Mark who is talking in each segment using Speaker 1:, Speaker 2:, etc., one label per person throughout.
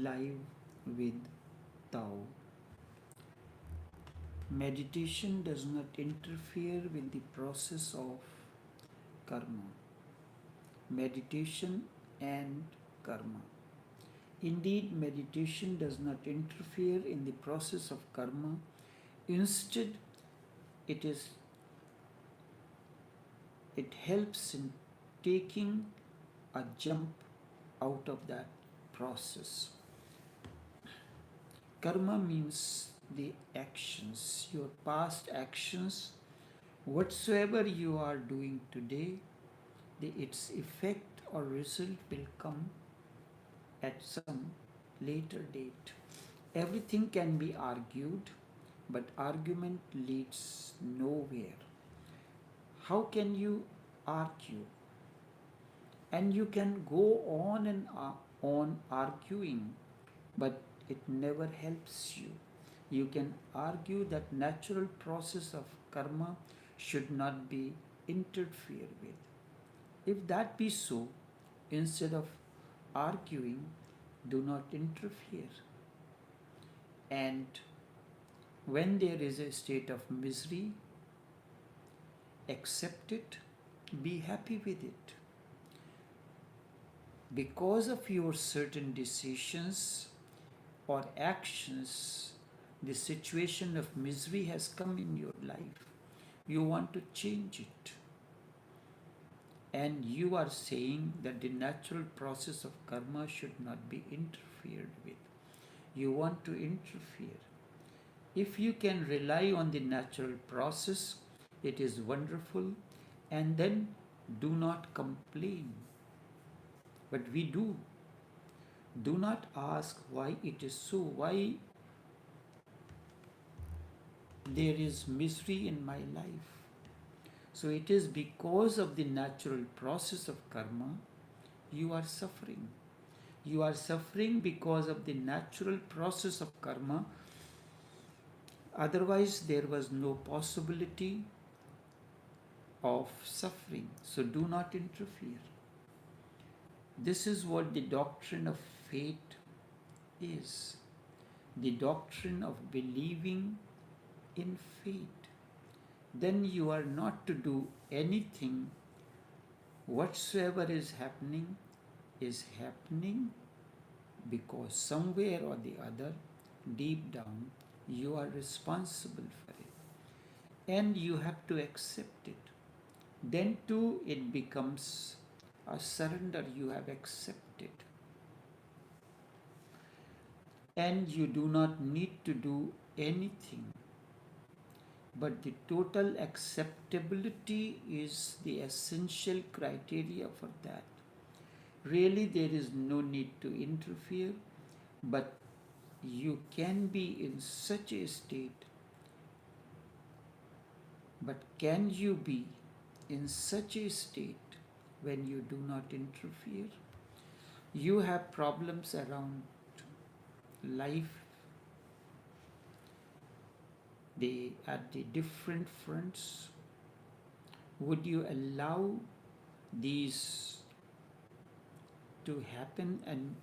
Speaker 1: live with Tao. Meditation does not interfere with the process of karma. Meditation and karma. Indeed, meditation does not interfere in the process of karma. Instead, it is it helps in taking a jump out of that process. Karma means the actions, your past actions, whatsoever you are doing today, its effect or result will come at some later date. Everything can be argued, but argument leads nowhere. How can you argue? And you can go on and on arguing, but it never helps you. You can argue that natural process of karma should not be interfered with. If that be so, instead of arguing, do not interfere. And when there is a state of misery, accept it, be happy with it. Because of your certain decisions or actions, the situation of misery has come in your life. You want to change it. And you are saying that the natural process of karma should not be interfered with. You want to interfere. If you can rely on the natural process, it is wonderful, and then do not complain. But we do. Do not ask why it is so, why there is misery in my life. So it is because of the natural process of karma you are suffering. You are suffering because of the natural process of karma. Otherwise, there was no possibility of suffering. So do not interfere. This is what the doctrine of fate is. The doctrine of believing in fate. Then you are not to do anything. Whatsoever is happening because somewhere or the other, deep down, you are responsible for it. And you have to accept it. Then too it becomes a surrender. You have accepted. And you do not need to do anything. But the total acceptability is the essential criteria for that. Really, there is no need to interfere, but you can be in such a state. But can you be in such a state when you do not interfere? You have problems around life. They at the different fronts. Would you allow these to happen, and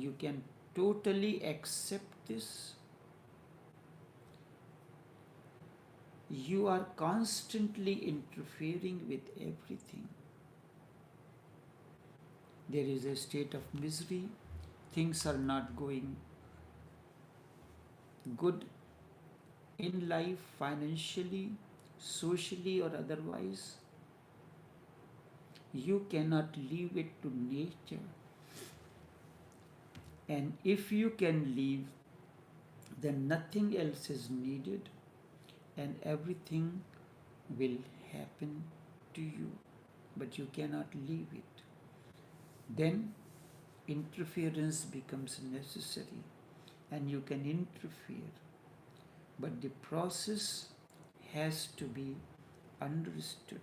Speaker 1: you can totally accept this? You are constantly interfering with everything. There is a state of misery. Things are not going good in life, financially, socially, or otherwise. You cannot leave it to nature. And if you can leave, then nothing else is needed, and everything will happen to you. But you cannot leave it. Then interference becomes necessary, and you can interfere. But the process has to be understood.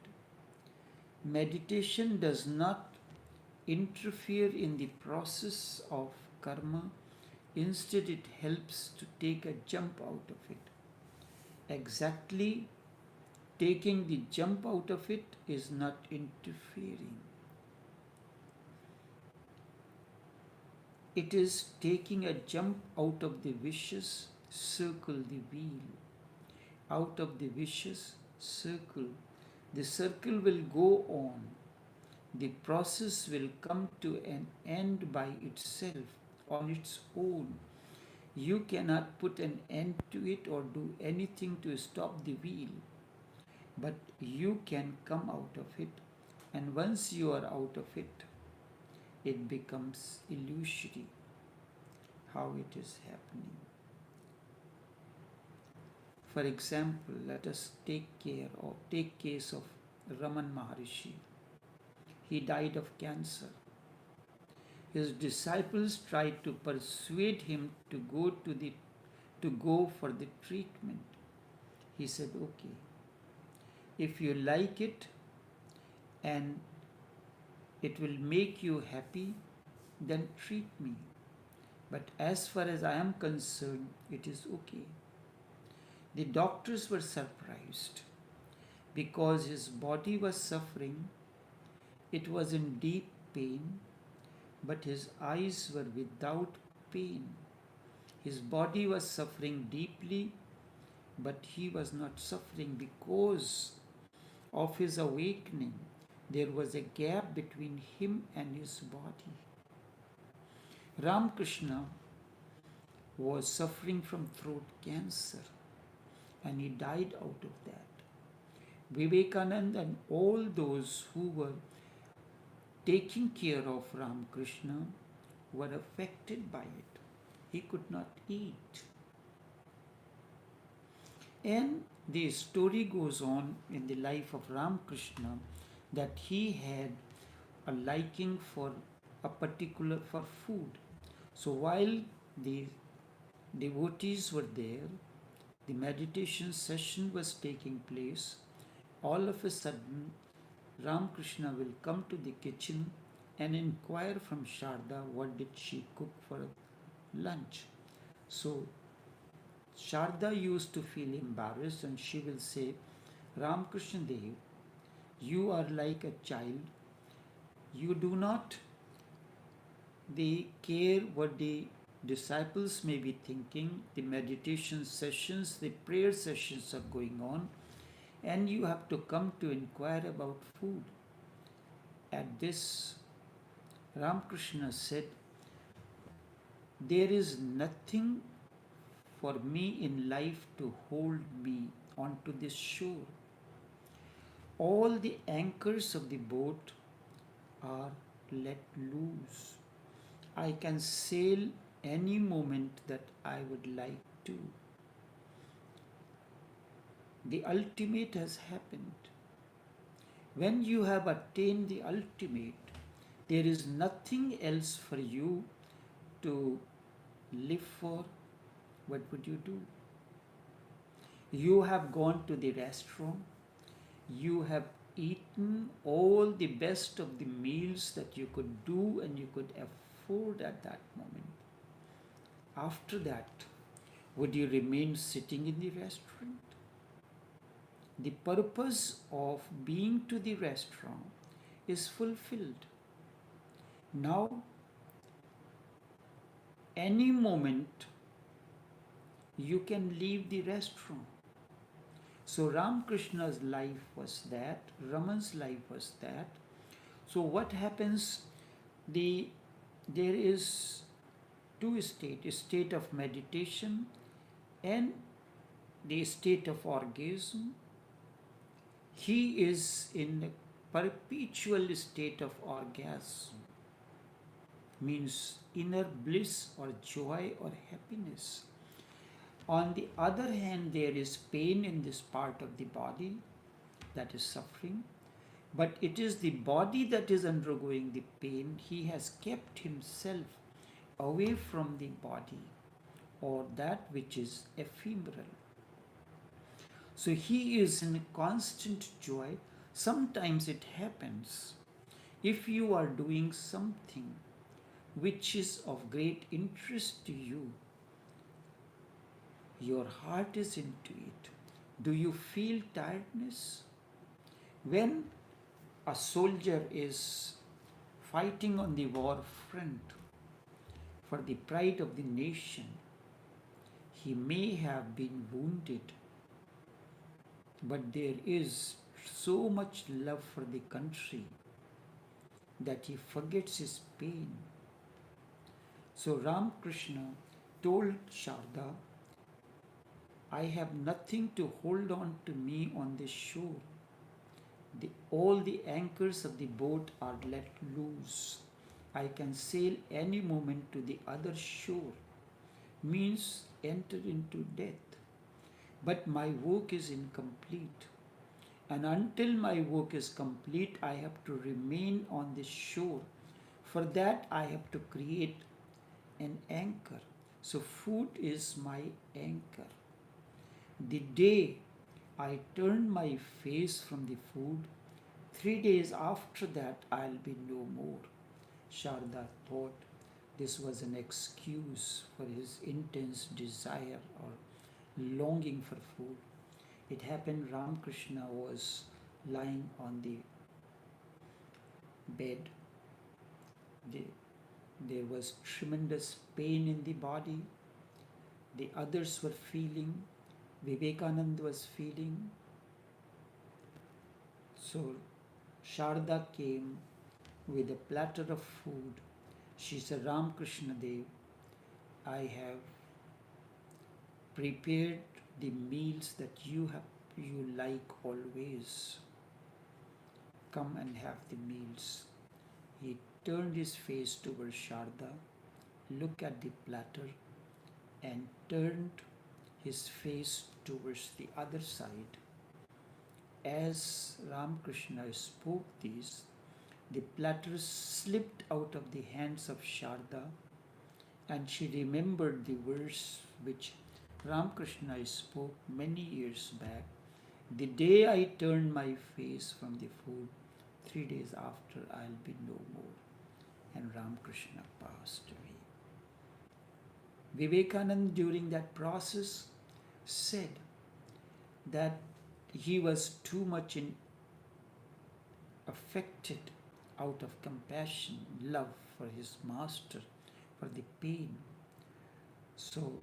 Speaker 1: Meditation does not interfere in the process of karma. Instead, it helps to take a jump out of it. Exactly, taking the jump out of it is not interfering. It is taking a jump out of the vicious circle, the wheel. Out of the vicious circle. The circle will go on. The process will come to an end by itself, on its own. You cannot put an end to it or do anything to stop the wheel, but you can come out of it. And once you are out of it, it becomes illusory how it is happening. For example, let us take case of Raman Maharishi. He died of cancer. His disciples tried to persuade him to go for the treatment. He said, okay, if you like it and it will make you happy, then treat me. But as far as I am concerned, it is okay. The doctors were surprised because his body was suffering. It was in deep pain, but his eyes were without pain. His body was suffering deeply, but he was not suffering because of his awakening. There was a gap between him and his body. Ramakrishna was suffering from throat cancer and he died out of that. Vivekananda and all those who were taking care of Ramakrishna were affected by it. He could not eat. And the story goes on in the life of Ramakrishna that he had a liking for for food. So while the devotees were there, the meditation session was taking place, all of a sudden Ramakrishna will come to the kitchen and inquire from Sharda what did she cook for lunch. So Sharda used to feel embarrassed and she will say, Ramakrishna Dev, you are like a child. You do not care what the disciples may be thinking. The meditation sessions, the prayer sessions are going on, and you have to come to inquire about food. At this, Ramakrishna said, there is nothing for me in life to hold me onto this shore. All the anchors of the boat are let loose. I can sail any moment that I would like to. The ultimate has happened. When you have attained the ultimate, there is nothing else for you to live for. What would you do? You have gone to the restaurant. You have eaten all the best of the meals that you could do and you could afford at that moment. After that, would you remain sitting in the restaurant? The purpose of being to the restaurant is fulfilled. Now, any moment, you can leave the restaurant. So Ramakrishna's life was that, Raman's life was that. So what happens? There is two states, a state of meditation and the state of orgasm. He is in a perpetual state of orgasm, means inner bliss or joy or happiness. On the other hand, there is pain in this part of the body that is suffering, but it is the body that is undergoing the pain. He has kept himself away from the body or that which is ephemeral. So he is in constant joy. Sometimes it happens, if you are doing something which is of great interest to you, your heart is into it. Do you feel tiredness? When a soldier is fighting on the war front for the pride of the nation. He may have been wounded, but there is so much love for the country that he forgets his pain. So Ramakrishna told Sharda, I have nothing to hold on to me on this shore. All the anchors of the boat are let loose. I can sail any moment to the other shore, means enter into death. But my work is incomplete. And until my work is complete, I have to remain on this shore. For that, I have to create an anchor. So food is my anchor. The day I turn my face from the food, 3 days after that I'll be no more. Sharda thought this was an excuse for his intense desire or longing for food. It happened Ramakrishna was lying on the bed. There was tremendous pain in the body. The others were feeling. Vivekananda was feeling. So Sharda came with a platter of food. She said, Ramakrishna Dev, I have prepared the meals that you like always. Come and have the meals. He turned his face towards Sharda, looked at the platter, and turned his face towards the other side. As Ramakrishna spoke these, the platter slipped out of the hands of Sharda, and she remembered the verse which Ramakrishna spoke many years back. The day I turn my face from the food, 3 days after I'll be no more. And Ramakrishna passed away. Vivekananda during that process said that he was too much affected out of compassion, love for his master, for the pain. So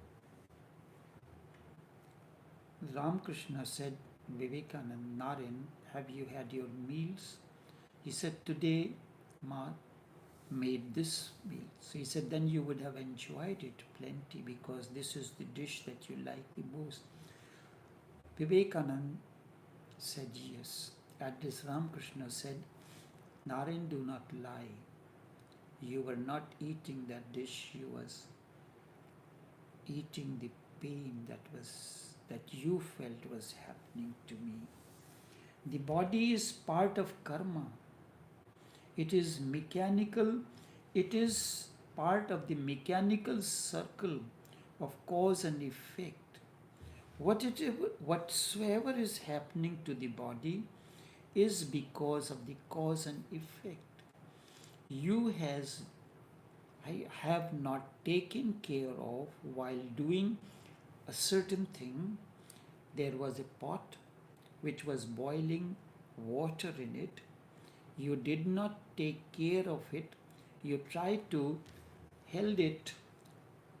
Speaker 1: Ramakrishna said, Vivekananda, Naren, have you had your meals? He said, today Ma made this meal. So he said, then you would have enjoyed it plenty because this is the dish that you like the most. Vivekananda said yes. At this Ramakrishna said, Naren, do not lie. You were not eating that dish, you was eating the pain that you felt was happening to me. The body is part of karma. It is mechanical. It is part of the mechanical circle of cause and effect. Whatsoever is happening to the body is because of the cause and effect. I have not taken care of while doing a certain thing. There was a pot which was boiling water in it. You did not take care of it. You tried to hold it,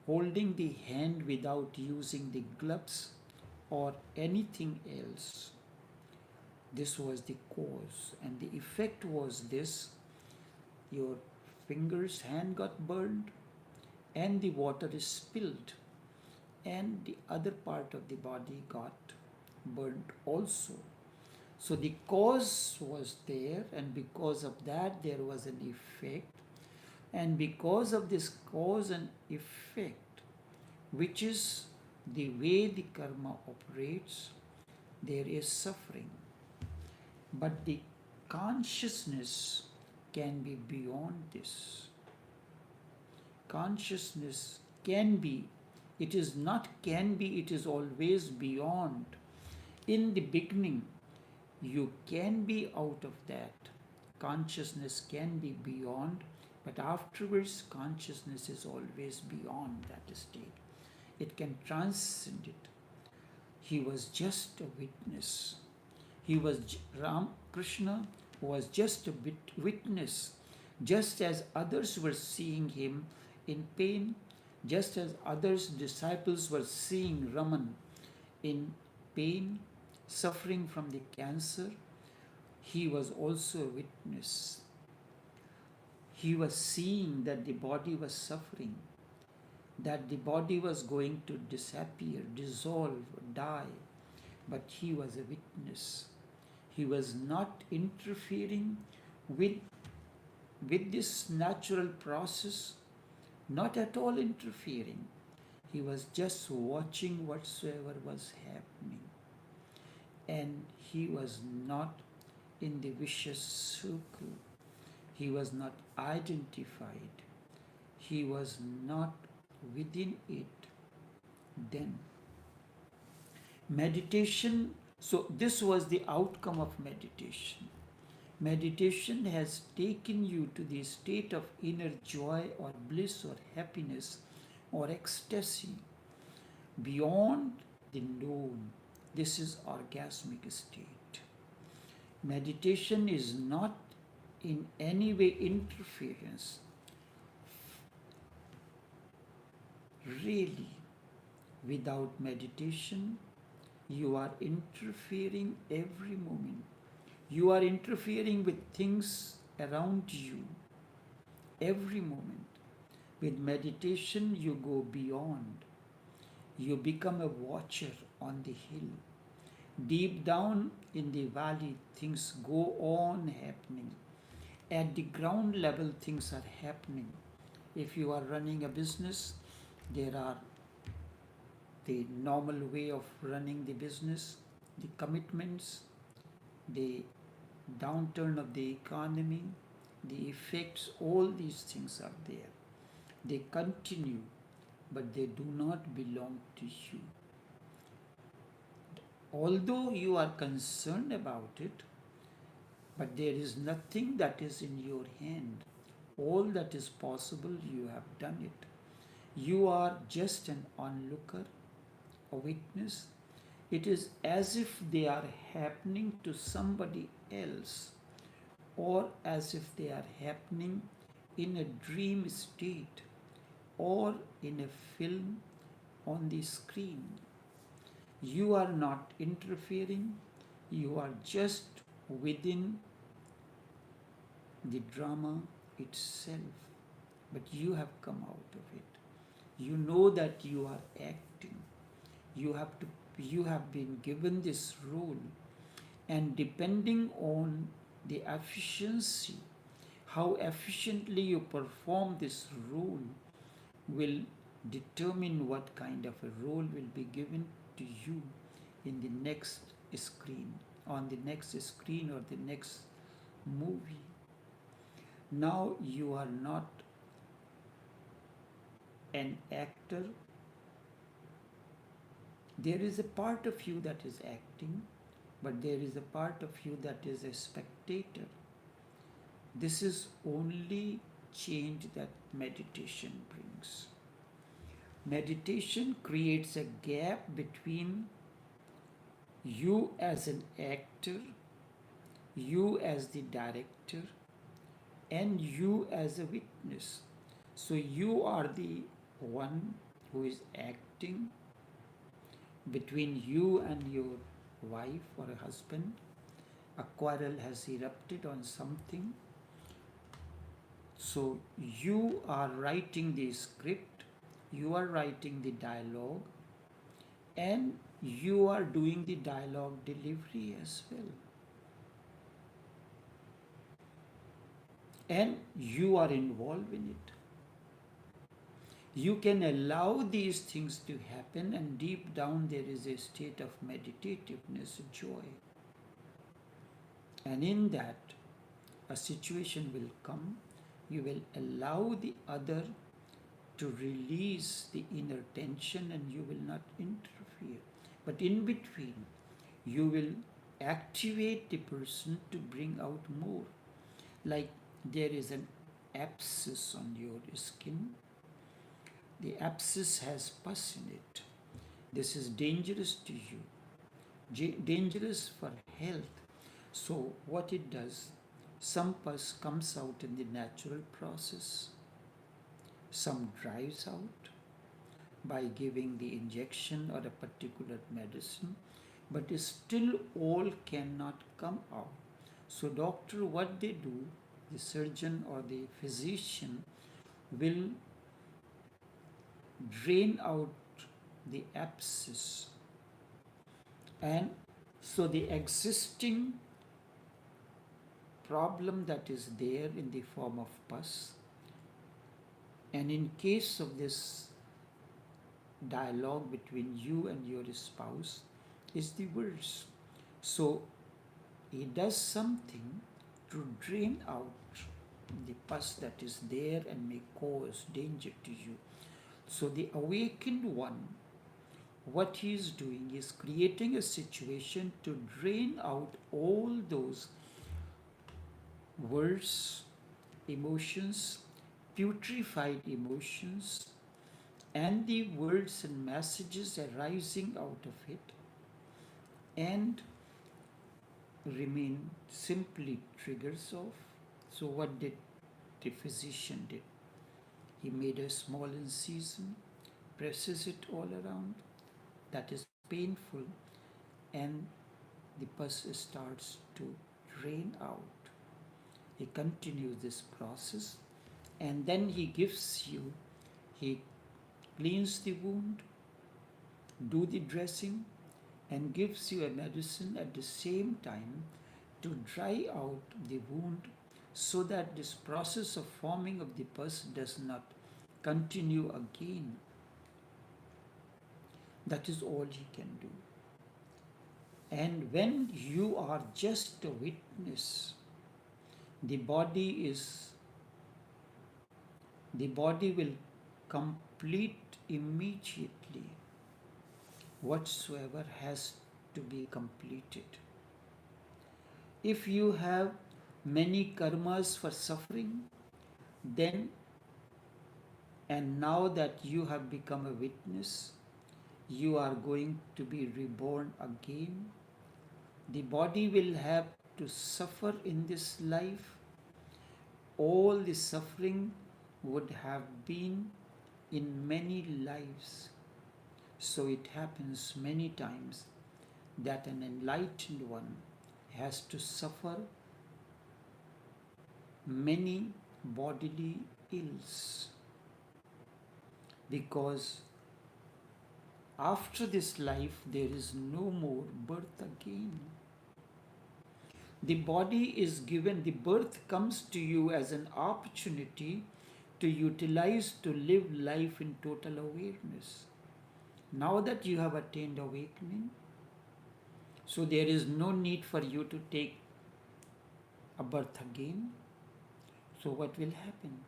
Speaker 1: holding the hand without using the gloves or anything else. This was the cause, and the effect was this: your hand got burned, and the water is spilled, and the other part of the body got burnt also. So the cause was there, and because of that there was an effect, and because of this cause and effect, which is the way the karma operates, there is suffering. But the consciousness can be beyond this. Consciousness can be. It is not can be, it is always beyond. In the beginning, you can be out of that. Consciousness can be beyond, but afterwards, consciousness is always beyond that state. It can transcend it. He was just a witness. Krishna was just a witness, just as others were seeing him in pain, just as others disciples were seeing Raman in pain, suffering from the cancer, he was also a witness. He was seeing that the body was suffering, that the body was going to disappear, dissolve, die, but he was a witness. He was not interfering with, with this natural process, not at all interfering. He was just watching whatsoever was happening. And he was not in the vicious circle. He was not identified. He was not within it. Then meditation, so this was the outcome of meditation. Meditation has taken you to the state of inner joy or bliss or happiness or ecstasy beyond the known. This is orgasmic state. Meditation is not in any way interference. Really, without meditation, you are interfering every moment. You are interfering with things around you every moment. With meditation, you go beyond. You become a watcher on the hill. Deep down in the valley, things go on happening. At the ground level, things are happening. If you are running a business, there are the normal way of running the business, the commitments, the downturn of the economy, the effects, all these things are there. They continue, but they do not belong to you. Although you are concerned about it, but there is nothing that is in your hand. All that is possible, you have done it. You are just an onlooker, a witness. It is as if they are happening to somebody else, or as if they are happening in a dream state or in a film on the screen. You are not interfering, you are just within the drama itself, but you have come out of it. You know that you are acting. You have been given this role, and depending on the efficiency, how efficiently you perform this role will determine what kind of a role will be given to you in the next screen, on the next screen or the next movie. Now you are not an actor. There is a part of you that is acting, but there is a part of you that is a spectator. This is only change that meditation brings. Meditation creates a gap between you as an actor, you as the director, and you as a witness. So you are the one who is acting. Between you and your wife or a husband, a quarrel has erupted on something. So you are writing the script, you are writing the dialogue, and you are doing the dialogue delivery as well. And you are involved in it. You can allow these things to happen, and deep down there is a state of meditativeness, joy. And in that, a situation will come, you will allow the other to release the inner tension, and you will not interfere. But in between, you will activate the person to bring out more. Like there is an abscess on your skin. The abscess has pus in it. This is dangerous to you, dangerous for health. So what it does, some pus comes out in the natural process. Some dries out by giving the injection or a particular medicine, but still all cannot come out. So doctor, what they do, the surgeon or the physician will drain out the abscess, and so the existing problem that is there in the form of pus, and in case of this dialogue between you and your spouse, is the worst. So he does something to drain out the pus that is there and may cause danger to you. So the awakened one, what he is doing is creating a situation to drain out all those words, emotions, putrefied emotions, and the words and messages arising out of it, and remain simply triggers of. So what did the physician did? He made a small incision, presses it all around. That is painful, and the pus starts to drain out. He continues this process, and then he cleans the wound, do the dressing, and gives you a medicine at the same time to dry out the wound, so that this process of forming of the pus does not continue again. That is all he can do. And when you are just a witness, the body will complete immediately whatsoever has to be completed. If you have many karmas for suffering, then, and now that you have become a witness, you are going to be reborn again. The body will have to suffer in this life. All the suffering would have been in many lives. So it happens many times that an enlightened one has to suffer many bodily ills, because after this life there is no more birth again. The body is given, the birth comes to you as an opportunity to utilize, to live life in total awareness. Now that you have attained awakening, so there is no need for you to take a birth again. So what will happen?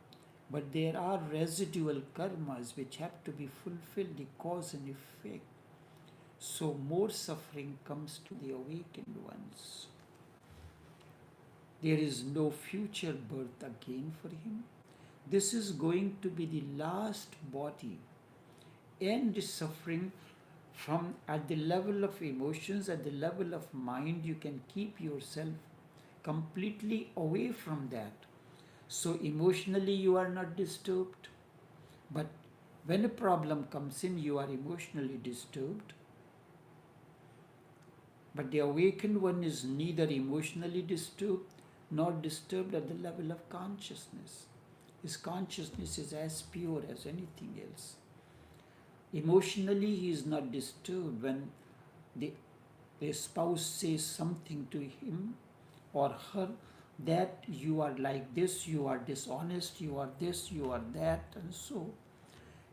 Speaker 1: But there are residual karmas which have to be fulfilled, the cause and effect. So more suffering comes to the awakened ones. There is no future birth again for him. This is going to be the last body. End the suffering from at the level of emotions, at the level of mind. You can keep yourself completely away from that. So emotionally you are not disturbed. But when a problem comes in, you are emotionally disturbed. But the awakened one is neither emotionally disturbed nor disturbed at the level of consciousness. His consciousness is as pure as anything else. Emotionally, he is not disturbed when the spouse says something to him or her that you are like this, you are dishonest, you are this, you are that, and so.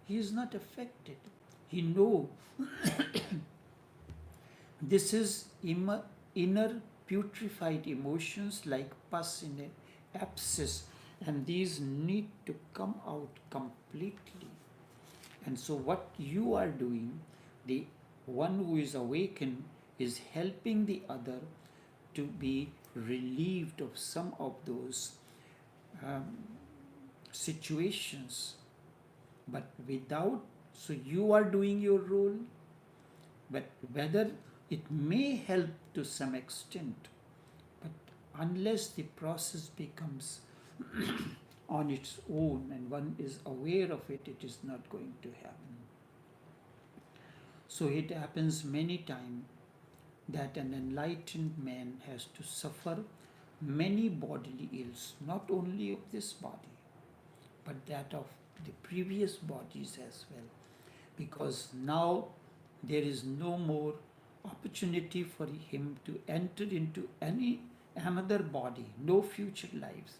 Speaker 1: He is not affected. He knows this is inner putrefied emotions like pus in an abscess, and these need to come out completely. And so what you are doing, the one who is awakened is helping the other to be relieved of some of those situations. But without, so you are doing your role, but whether it may help to some extent, but unless the process becomes on its own and one is aware of it, it is not going to happen. So it happens many times that an enlightened man has to suffer many bodily ills, not only of this body, but that of the previous bodies as well. Because now there is no more opportunity for him to enter into any another body, no future lives.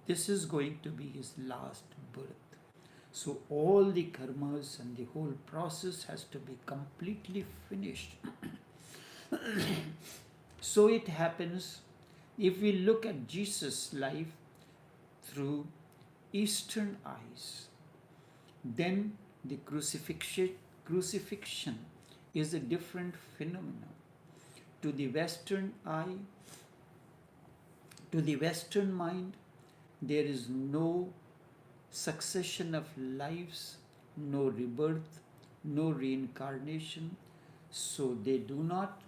Speaker 1: This is going to be his last birth. So all the karmas and the whole process has to be completely finished. So it happens if we look at Jesus' life through Eastern eyes, then the crucifixion is a different phenomenon. To the Western eye, to the Western mind, there is no succession of lives, no rebirth, no reincarnation. So they do not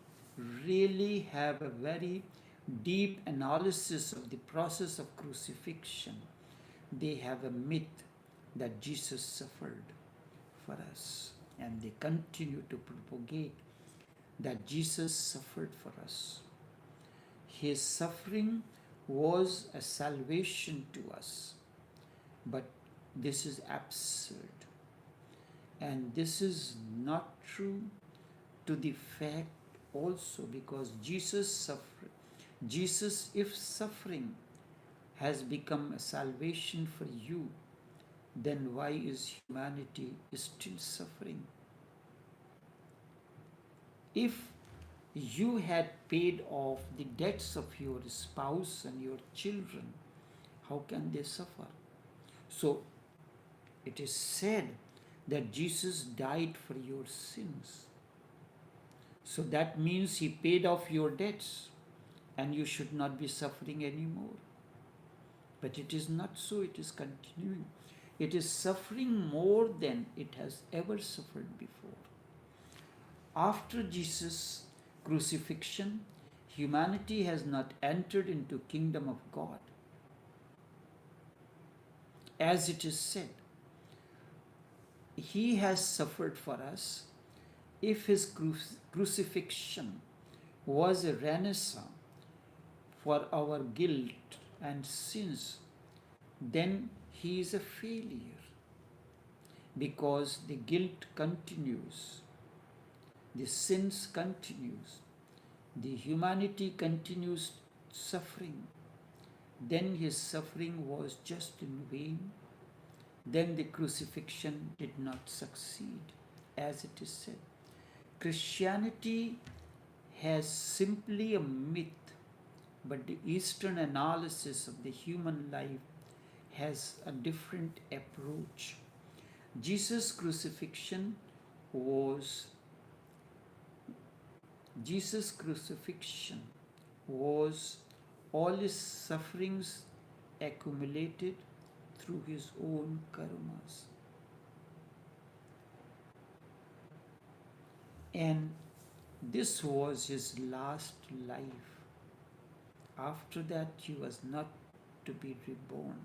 Speaker 1: really have a very deep analysis of the process of crucifixion. They have a myth that Jesus suffered for us, and they continue to propagate that Jesus suffered for us. His suffering was a salvation to us, but this is absurd, and this is not true to the fact also, because Jesus suffered. Jesus, if suffering has become a salvation for you, then why is humanity still suffering? If you had paid off the debts of your spouse and your children, how can they suffer? So it is said that Jesus died for your sins. So that means he paid off your debts and you should not be suffering anymore. But it is not so, it is continuing. It is suffering more than it has ever suffered before. After Jesus' crucifixion, humanity has not entered into kingdom of God. As it is said, he has suffered for us. If his crucifixion was a ransom for our guilt and sins, then he is a failure, because the guilt continues, the sins continues, the humanity continues suffering. Then his suffering was just in vain. Then the crucifixion did not succeed, as it is said. Christianity has simply a myth, but the Eastern analysis of the human life has a different approach. Jesus' crucifixion was all his sufferings accumulated through his own karmas. And this was his last life. After that, he was not to be reborn.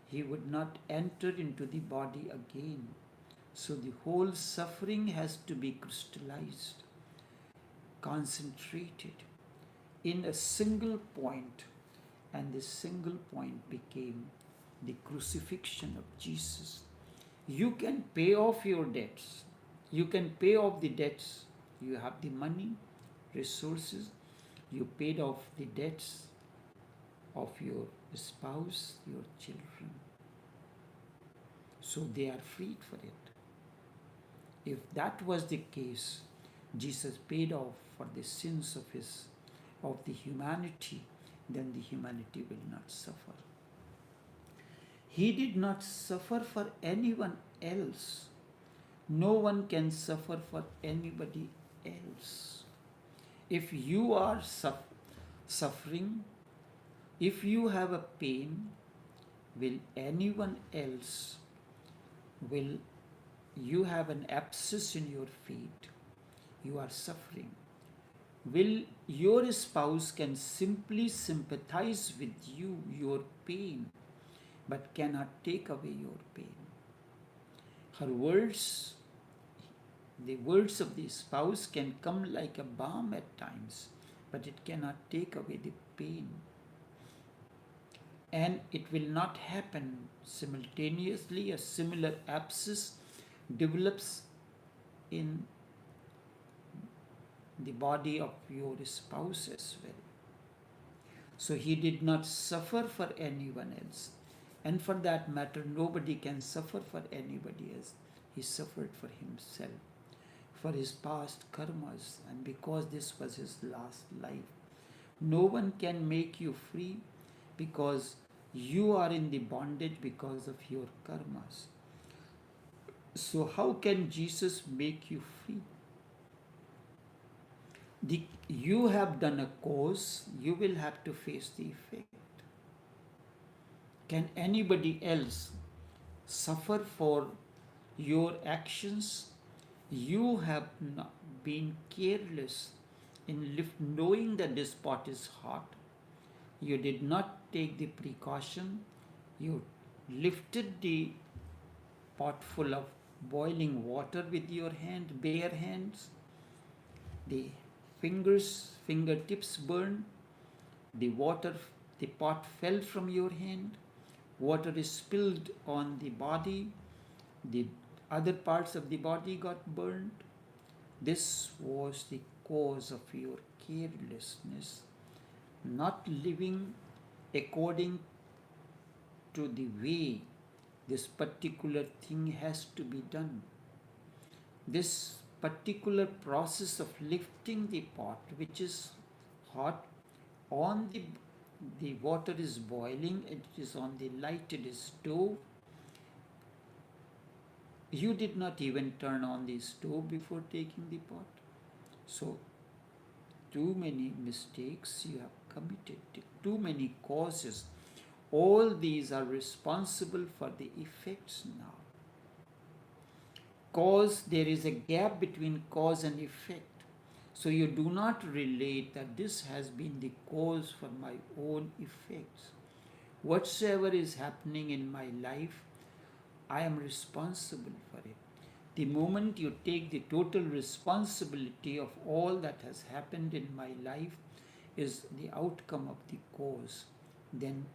Speaker 1: He would not enter into the body again. So the whole suffering has to be crystallized, concentrated in a single point, and this single point became the crucifixion of Jesus. You can pay off your debts. You can pay off the debts. You have the money, resources. You paid off the debts of your spouse, your children. So they are freed for it. If that was the case, Jesus paid off for the sins of the humanity, then the humanity will not suffer. He did not suffer for anyone else. No one can suffer for anybody else. If you are suffering, if you have a pain, will anyone else, will you have an abscess in your feet, you are suffering, will your spouse can simply sympathize with you, your pain, but cannot take away your pain. Her words, the words of the spouse, can come like a balm at times, but it cannot take away the pain. And it will not happen simultaneously. A similar abscess develops in the body of your spouse as well. So he did not suffer for anyone else. And for that matter, nobody can suffer for anybody else. He suffered for himself, for his past karmas, and because this was his last life. No one can make you free because you are in the bondage because of your karmas. So how can Jesus make you free? You have done a cause, you will have to face the effect. Can anybody else suffer for your actions? You have not been careless in knowing that this pot is hot. You did not take the precaution. You lifted the pot full of boiling water with your bare hands. The fingertips burned. The pot fell from your hand. Water is spilled on the body. The other parts of the body got burned. This was the cause of your carelessness, not living according to the way this particular thing has to be done. This particular process of lifting the pot, which is hot, on the water is boiling, it is on the lighted stove. You did not even turn on the stove before taking the pot. So, too many mistakes you have committed, too many causes. All these are responsible for the effects now. Cause, there is a gap between cause and effect. So you do not relate that this has been the cause for my own effects. Whatsoever is happening in my life, I am responsible for it. The moment you take the total responsibility of all that has happened in my life is the outcome of the cause, then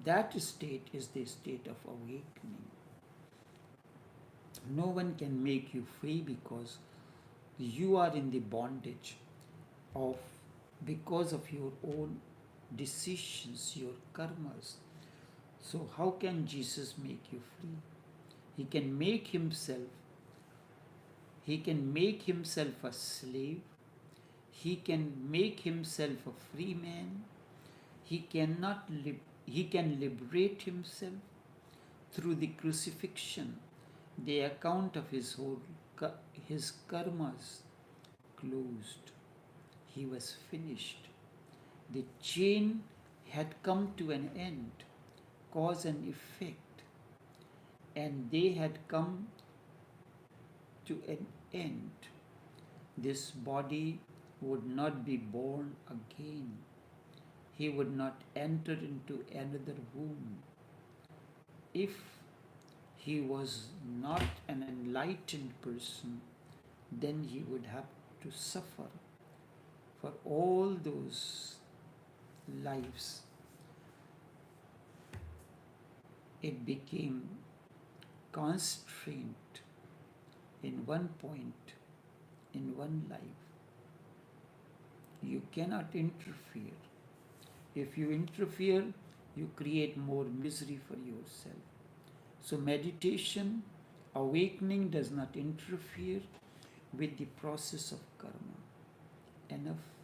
Speaker 1: that state is the state of awakening. No one can make you free because you are in the bondage because of your own decisions, your karmas. So how can Jesus make you free? He can make himself a slave. He can make himself a free man. He can liberate himself through the crucifixion. The account of his karmas closed. He was finished. The chain had come to an end, cause and effect, and they had come to an end. This body would not be born again. He would not enter into another womb. If he was not an enlightened person, then he would have to suffer for all those lives. It became constraint in one point, in one life. You cannot interfere. If you interfere, you create more misery for yourself. So meditation, awakening does not interfere with the process of karma. Enough.